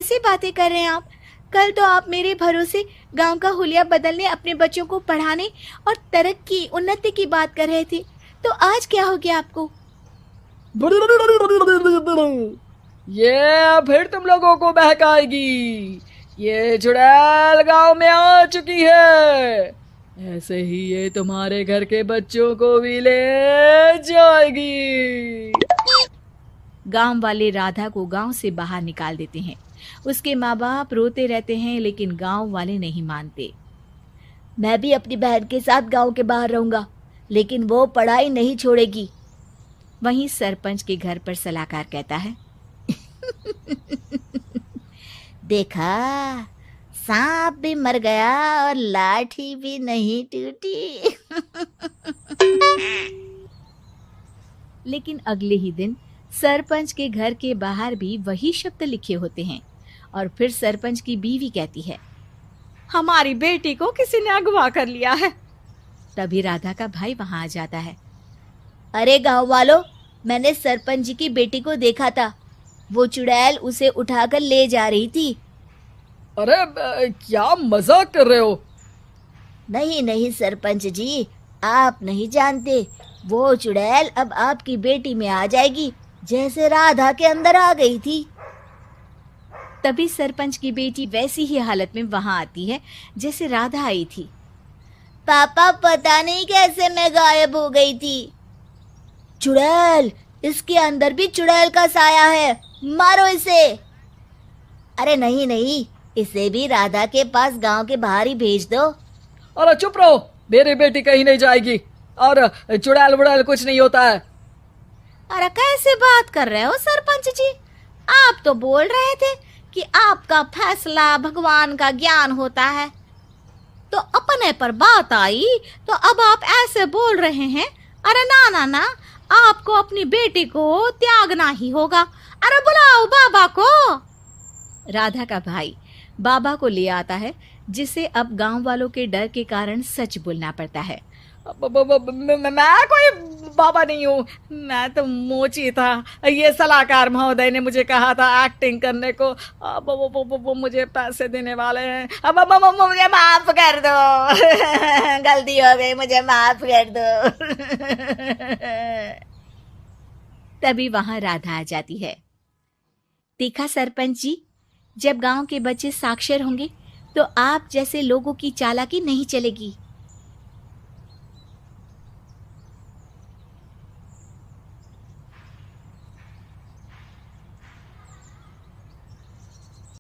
कैसी बातें कर रहे हैं आप? कल तो आप मेरे भरोसे गांव का हुलिया बदलने, अपने बच्चों को पढ़ाने और तरक्की उन्नति की बात कर रहे थे। तो आज क्या हो गया आपको? ये फिर तुम लोगों को बहकाएगी। ये चुड़ैल गांव में आ चुकी है। ऐसे ही ये तुम्हारे घर के बच्चों को भी ले जाएगी। गांव वाले राधा को गांव से बाहर निकाल देते हैं। उसके माँ बाप रोते रहते हैं, लेकिन गांव वाले नहीं मानते। मैं भी अपनी बहन के साथ गांव के बाहर रहूंगा, लेकिन वो पढ़ाई नहीं छोड़ेगी। वहीं सरपंच के घर पर सलाहकार कहता है, देखा, सांप भी मर गया और लाठी भी नहीं टूटी। लेकिन अगले ही दिन सरपंच के घर के बाहर भी वही शब्द लिखे होते हैं। और फिर सरपंच की बीवी कहती है, हमारी बेटी को किसी ने अगवा कर लिया है। तभी राधा का भाई वहां आ जाता है। अरे गांव वालों, मैंने सरपंच जी की बेटी को देखा था। वो चुड़ैल उसे उठाकर ले जा रही थी। अरे क्या मजाक कर रहे हो? नहीं नहीं सरपंच जी, आप नहीं जानते। वो चुड़ैल अब आपकी बेटी में आ जाएगी, जैसे राधा के अंदर आ गई थी। तभी सरपंच की बेटी वैसी ही हालत में वहां आती है जैसे राधा आई थी। पापा, पता नहीं कैसे मैं गायब हो गई थी। चुड़ैल, इसके अंदर भी चुड़ैल का साया है, मारो इसे। अरे नहीं नहीं, इसे भी राधा के पास गांव के बाहर ही भेज दो। अरे चुप रहो, मेरी बेटी कहीं नहीं जाएगी और चुड़ैल वुड़ैल कुछ नहीं होता है। अरे कैसे बात कर रहे हो सरपंच जी? आप तो बोल रहे थे कि आपका फैसला भगवान का ज्ञान होता है। तो अपने पर बात आई तो अब आप ऐसे बोल रहे हैं। अरे ना ना ना, आपको अपनी बेटी को त्यागना ही होगा। अरे बुलाओ बाबा को। राधा का भाई बाबा को ले आता है, जिसे अब गांव वालों के डर के कारण सच बोलना पड़ता है। मैं कोई बाबा नहीं हूँ, मैं तो मोची था। ये सलाहकार महोदय ने मुझे कहा था एक्टिंग करने को। अब वो मुझे पैसे देने वाले हैं। अब मुझे माफ कर दो। गलती हो गई, मुझे माफ कर दो। तभी वहां राधा आ जाती है। देखा सरपंच जी, जब गांव के बच्चे साक्षर होंगे तो आप जैसे लोगों की चालाकी नहीं चलेगी।